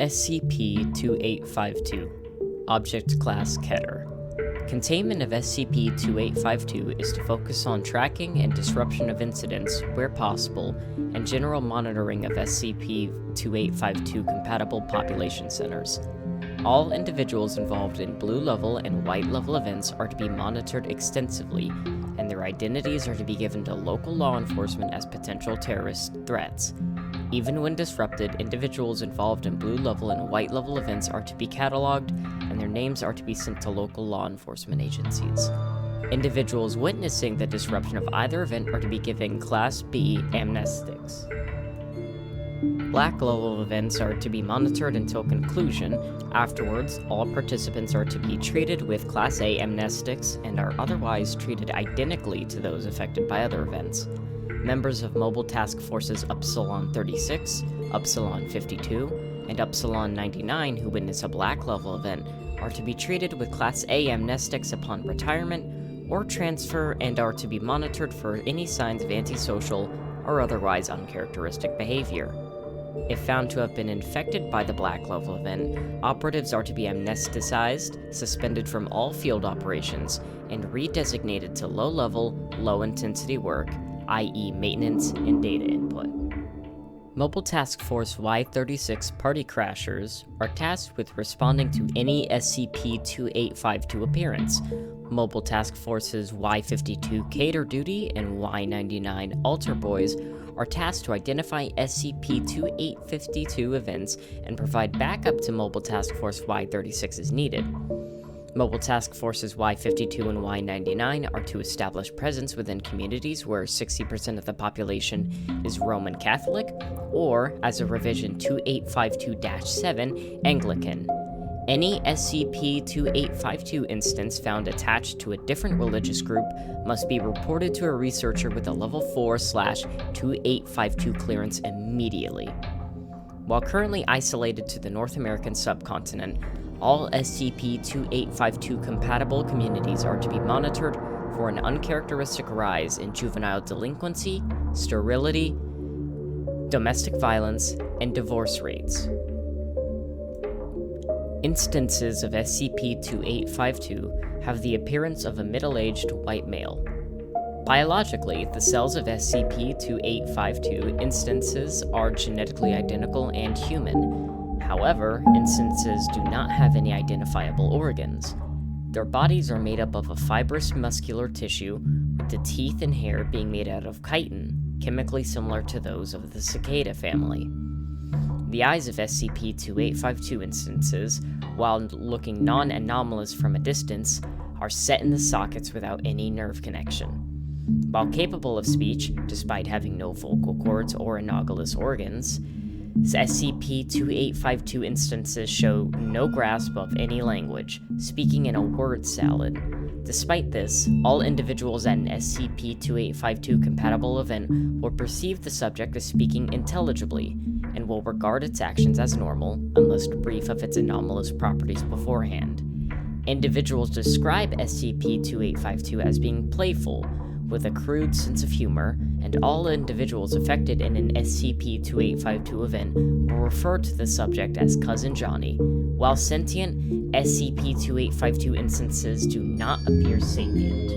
SCP-2852, Object Class Keter. Containment of SCP-2852 is to focus on tracking and disruption of incidents, where possible, and general monitoring of SCP-2852 compatible population centers. All individuals involved in Blue Level and White Level events are to be monitored extensively, and their identities are to be given to local law enforcement as potential terrorist threats. Even when disrupted, individuals involved in Blue Level and White Level events are to be cataloged, and their names are to be sent to local law enforcement agencies. Individuals witnessing the disruption of either event are to be given Class B amnestics. Black Level events are to be monitored until conclusion. Afterwards, all participants are to be treated with Class A amnestics and are otherwise treated identically to those affected by other events. Members of Mobile Task Forces Upsilon 36, Upsilon 52, and Upsilon 99 who witness a Black Level event are to be treated with Class A amnestics upon retirement or transfer and are to be monitored for any signs of antisocial or otherwise uncharacteristic behavior. If found to have been infected by the Black Level event, operatives are to be amnesticized, suspended from all field operations, and redesignated to low-level, low-intensity work, i.e. maintenance and data input. Mobile Task Force Y-36 party crashers are tasked with responding to any SCP-2852 appearance. Mobile Task Forces Y-52 Cater Duty and Y-99 Altar Boys are tasked to identify SCP-2852 events and provide backup to Mobile Task Force Y-36 as needed. Mobile Task Forces Y-52 and Y-99 are to establish presence within communities where 60% of the population is Roman Catholic, or, as a revision 2852-7, Anglican. Any SCP-2852 instance found attached to a different religious group must be reported to a researcher with a Level 4/2852 clearance immediately. While currently isolated to the North American subcontinent, all SCP-2852 compatible communities are to be monitored for an uncharacteristic rise in juvenile delinquency, sterility, domestic violence, and divorce rates. Instances of SCP-2852 have the appearance of a middle-aged white male. Biologically, the cells of SCP-2852 instances are genetically identical and human. However, instances do not have any identifiable organs. Their bodies are made up of a fibrous muscular tissue, with the teeth and hair being made out of chitin, chemically similar to those of the cicada family. The eyes of SCP-2852 instances, while looking non-anomalous from a distance, are set in the sockets without any nerve connection. While capable of speech, despite having no vocal cords or analogous organs, SCP-2852 instances show no grasp of any language, speaking in a word salad. Despite this, all individuals at an SCP-2852 compatible event will perceive the subject as speaking intelligibly, and will regard its actions as normal, unless briefed of its anomalous properties beforehand. Individuals describe SCP-2852 as being playful, with a crude sense of humor, and all individuals affected in an SCP-2852 event will refer to the subject as Cousin Johnny, while sentient SCP-2852 instances do not appear sapient.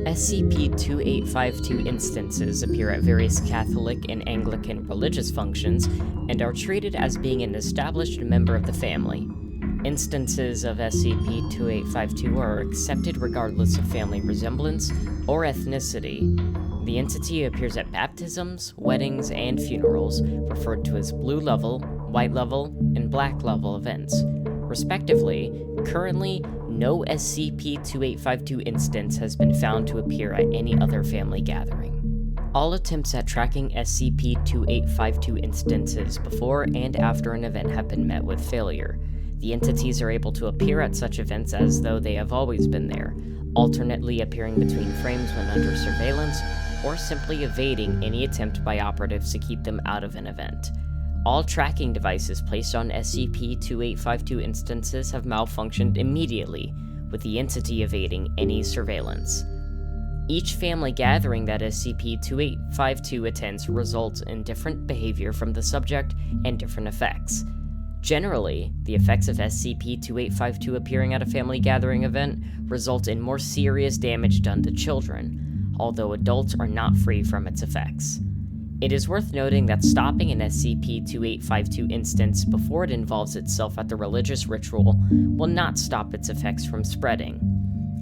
SCP-2852 instances appear at various Catholic and Anglican religious functions and are treated as being an established member of the family. Instances of SCP-2852 are accepted regardless of family resemblance or ethnicity. The entity appears at baptisms, weddings, and funerals, referred to as Blue Level, White Level, and Black Level events, respectively. Currently, no SCP-2852 instance has been found to appear at any other family gathering. All attempts at tracking SCP-2852 instances before and after an event have been met with failure. The entities are able to appear at such events as though they have always been there, alternately appearing between frames when under surveillance, or simply evading any attempt by operatives to keep them out of an event. All tracking devices placed on SCP-2852 instances have malfunctioned immediately, with the entity evading any surveillance. Each family gathering that SCP-2852 attends results in different behavior from the subject and different effects. Generally, the effects of SCP-2852 appearing at a family gathering event result in more serious damage done to children, although adults are not free from its effects. It is worth noting that stopping an SCP-2852 instance before it involves itself at the religious ritual will not stop its effects from spreading,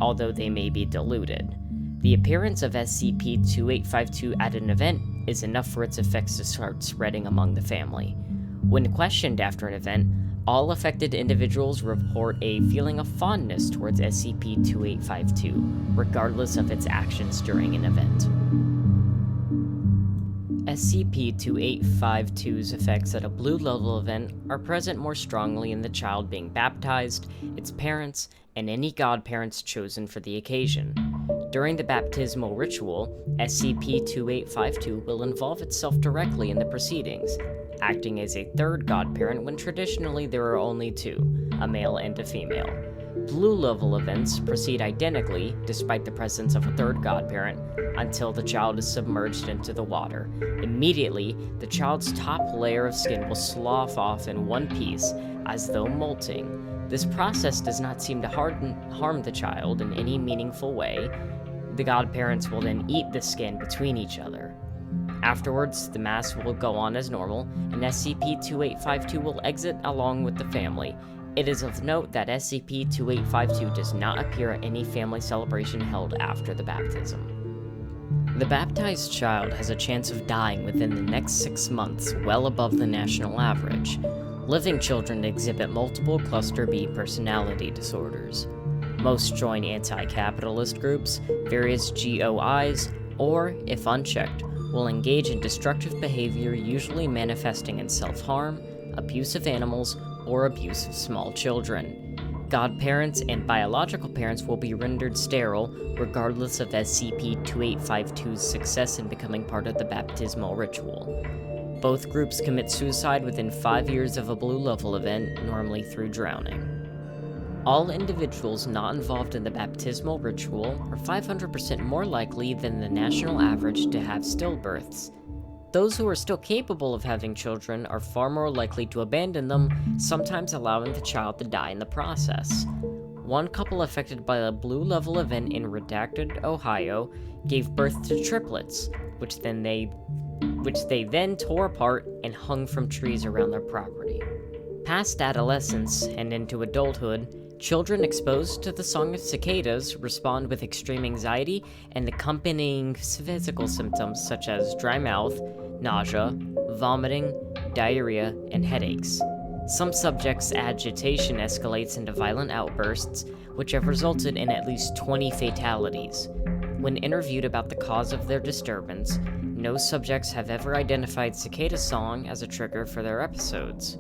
although they may be diluted. The appearance of SCP-2852 at an event is enough for its effects to start spreading among the family. When questioned after an event, all affected individuals report a feeling of fondness towards SCP-2852, regardless of its actions during an event. SCP-2852's effects at a blue level event are present more strongly in the child being baptized, its parents, and any godparents chosen for the occasion. During the baptismal ritual, SCP-2852 will involve itself directly in the proceedings, acting as a third godparent when traditionally there are only two, a male and a female. Blue level events proceed identically, despite the presence of a third godparent, until the child is submerged into the water. Immediately, the child's top layer of skin will slough off in one piece, as though molting. This process does not seem to harm the child in any meaningful way. The godparents will then eat the skin between each other. Afterwards, the mass will go on as normal, and SCP-2852 will exit along with the family. It is of note that SCP-2852 does not appear at any family celebration held after the baptism. The baptized child has a chance of dying within the next 6 months, well above the national average. Living children exhibit multiple cluster B personality disorders. Most join anti-capitalist groups, various GOIs, or, if unchecked, will engage in destructive behavior, usually manifesting in self-harm, abuse of animals, or abuse of small children. Godparents and biological parents will be rendered sterile, regardless of SCP-2852's success in becoming part of the baptismal ritual. Both groups commit suicide within 5 years of a blue level event, normally through drowning. All individuals not involved in the baptismal ritual are 500% more likely than the national average to have stillbirths. Those who are still capable of having children are far more likely to abandon them, sometimes allowing the child to die in the process. One couple affected by a blue level event in Redacted, Ohio, gave birth to triplets, which they then tore apart and hung from trees around their property. Past adolescence and into adulthood, children exposed to the song of cicadas respond with extreme anxiety and accompanying physical symptoms such as dry mouth, nausea, vomiting, diarrhea, and headaches. Some subjects' agitation escalates into violent outbursts, which have resulted in at least 20 fatalities. When interviewed about the cause of their disturbance, no subjects have ever identified cicada song as a trigger for their episodes.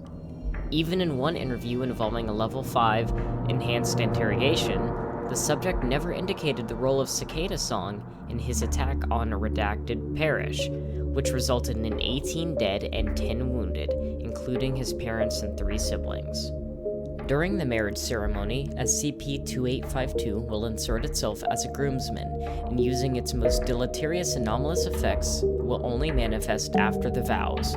Even in one interview involving a level 5 enhanced interrogation, the subject never indicated the role of cicada song in his attack on a redacted parish, which resulted in 18 dead and 10 wounded, including his parents and 3 siblings. During the marriage ceremony, SCP-2852 will insert itself as a groomsman, and using its most deleterious anomalous effects will only manifest after the vows.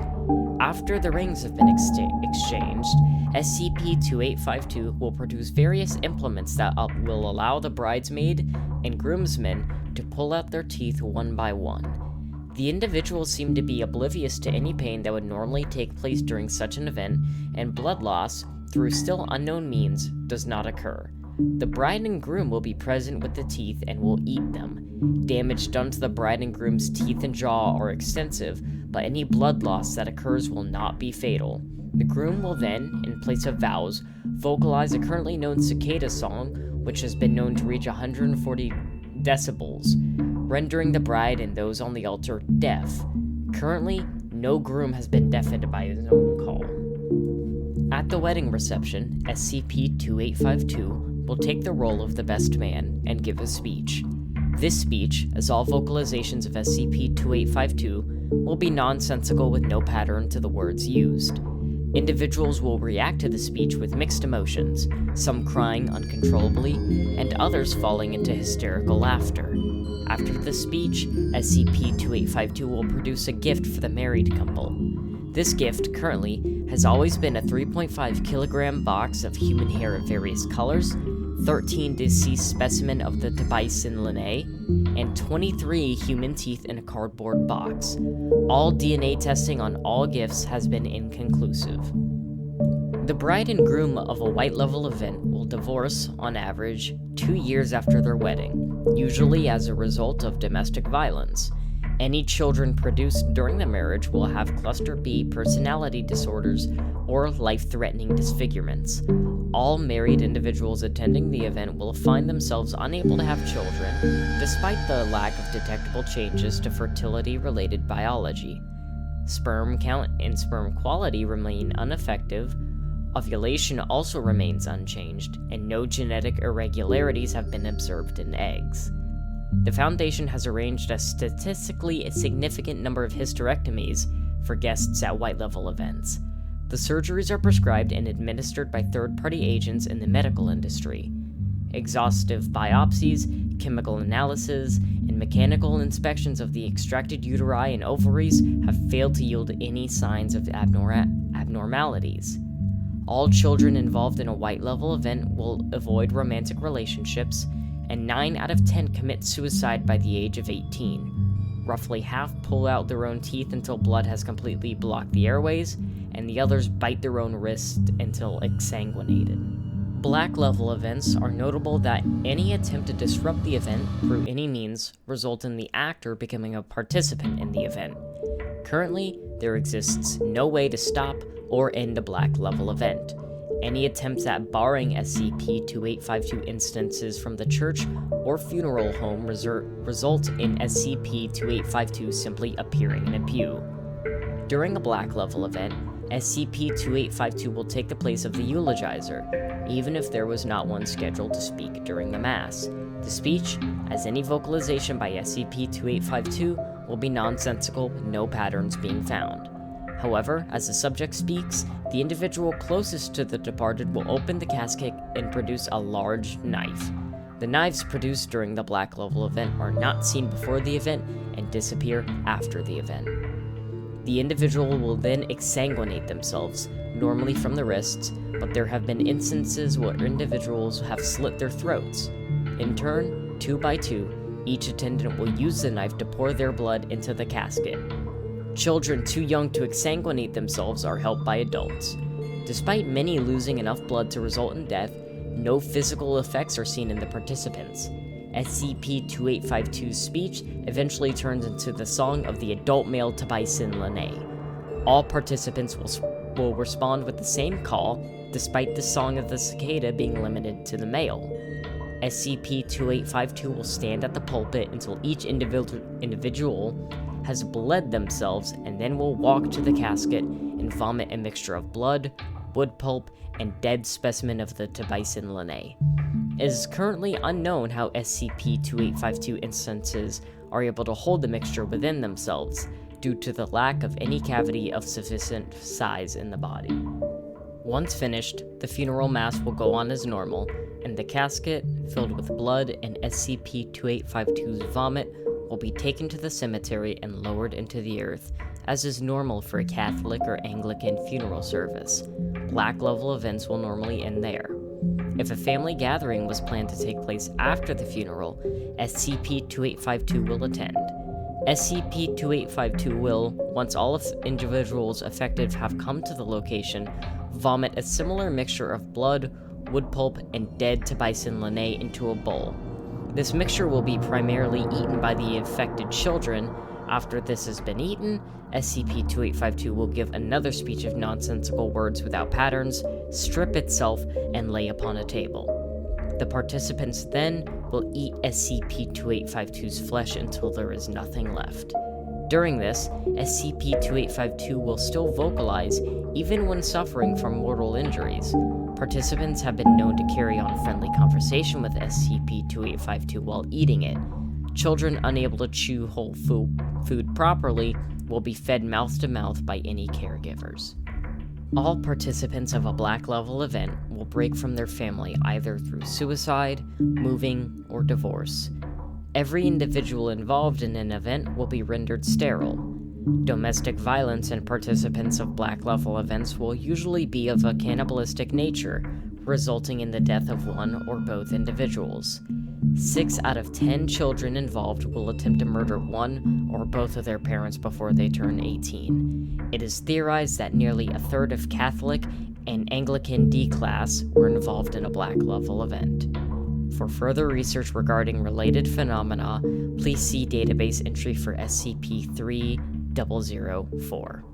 After the rings have been exchanged, SCP-2852 will produce various implements that will allow the bridesmaid and groomsmen to pull out their teeth one by one. The individuals seem to be oblivious to any pain that would normally take place during such an event, and blood loss, through still unknown means, does not occur. The bride and groom will be present with the teeth and will eat them. Damage done to the bride and groom's teeth and jaw are extensive, but any blood loss that occurs will not be fatal. The groom will then, in place of vows, vocalize a currently known cicada song, which has been known to reach 140 decibels, rendering the bride and those on the altar deaf. Currently, no groom has been deafened by his own call. At the wedding reception, SCP-2852 will take the role of the best man and give a speech. This speech, as all vocalizations of SCP-2852, will be nonsensical with no pattern to the words used. Individuals will react to the speech with mixed emotions, some crying uncontrollably, and others falling into hysterical laughter. After the speech, SCP-2852 will produce a gift for the married couple. This gift, currently, has always been a 3.5 kilogram box of human hair of various colors, 13 deceased specimen of the Tabison linnae, and 23 human teeth in a cardboard box. All DNA testing on all gifts has been inconclusive. The bride and groom of a white level event will divorce, on average, 2 years after their wedding, usually as a result of domestic violence. Any children produced during the marriage will have cluster B personality disorders or life-threatening disfigurements. All married individuals attending the event will find themselves unable to have children, despite the lack of detectable changes to fertility-related biology. Sperm count and sperm quality remain ineffective, ovulation also remains unchanged, and no genetic irregularities have been observed in eggs. The Foundation has arranged a statistically significant number of hysterectomies for guests at white-level events. The surgeries are prescribed and administered by third-party agents in the medical industry. Exhaustive biopsies, chemical analysis, and mechanical inspections of the extracted uteri and ovaries have failed to yield any signs of abnormalities. All children involved in a white-level event will avoid romantic relationships, and 9 out of 10 commit suicide by the age of 18. Roughly half pull out their own teeth until blood has completely blocked the airways, and the others bite their own wrist until exsanguinated. Black level events are notable that any attempt to disrupt the event through any means result in the actor becoming a participant in the event. Currently, there exists no way to stop or end a black level event. Any attempts at barring SCP-2852 instances from the church or funeral home result in SCP-2852 simply appearing in a pew. During a black level event, SCP-2852 will take the place of the eulogizer, even if there was not one scheduled to speak during the Mass. The speech, as any vocalization by SCP-2852, will be nonsensical with no patterns being found. However, as the subject speaks, the individual closest to the departed will open the casket and produce a large knife. The knives produced during the black level event are not seen before the event and disappear after the event. The individual will then exsanguinate themselves, normally from the wrists, but there have been instances where individuals have slit their throats. In turn, 2 by 2, each attendant will use the knife to pour their blood into the casket. Children too young to exsanguinate themselves are helped by adults. Despite many losing enough blood to result in death, no physical effects are seen in the participants. SCP-2852's speech eventually turns into the song of the adult male Tabison linnae. All participants will respond with the same call, despite the song of the cicada being limited to the male. SCP-2852 will stand at the pulpit until each individual has bled themselves and then will walk to the casket and vomit a mixture of blood, wood pulp, and dead specimen of the Tabison linnae. It is currently unknown how SCP-2852 instances are able to hold the mixture within themselves due to the lack of any cavity of sufficient size in the body. Once finished, the funeral mass will go on as normal, and the casket, filled with blood and SCP-2852's vomit, will be taken to the cemetery and lowered into the earth, as is normal for a Catholic or Anglican funeral service. Black level events will normally end there. If a family gathering was planned to take place after the funeral, SCP-2852 will attend. SCP-2852 will, once all individuals affected have come to the location, vomit a similar mixture of blood, wood pulp, and dead Tabison linnae into a bowl. This mixture will be primarily eaten by the affected children. After this has been eaten, SCP-2852 will give another speech of nonsensical words without patterns, strip itself, and lay upon a table. The participants then will eat SCP-2852's flesh until there is nothing left. During this, SCP-2852 will still vocalize even when suffering from mortal injuries. Participants have been known to carry on a friendly conversation with SCP-2852 while eating it. Children unable to chew whole food properly will be fed mouth to mouth by any caregivers. All participants of a black level event will break from their family either through suicide, moving, or divorce. Every individual involved in an event will be rendered sterile. Domestic violence and participants of Black Level events will usually be of a cannibalistic nature, resulting in the death of one or both individuals. 6 out of 10 children involved will attempt to murder one or both of their parents before they turn 18. It is theorized that nearly a third of Catholic and Anglican D-class were involved in a Black Level event. For further research regarding related phenomena, please see database entry for SCP-3004.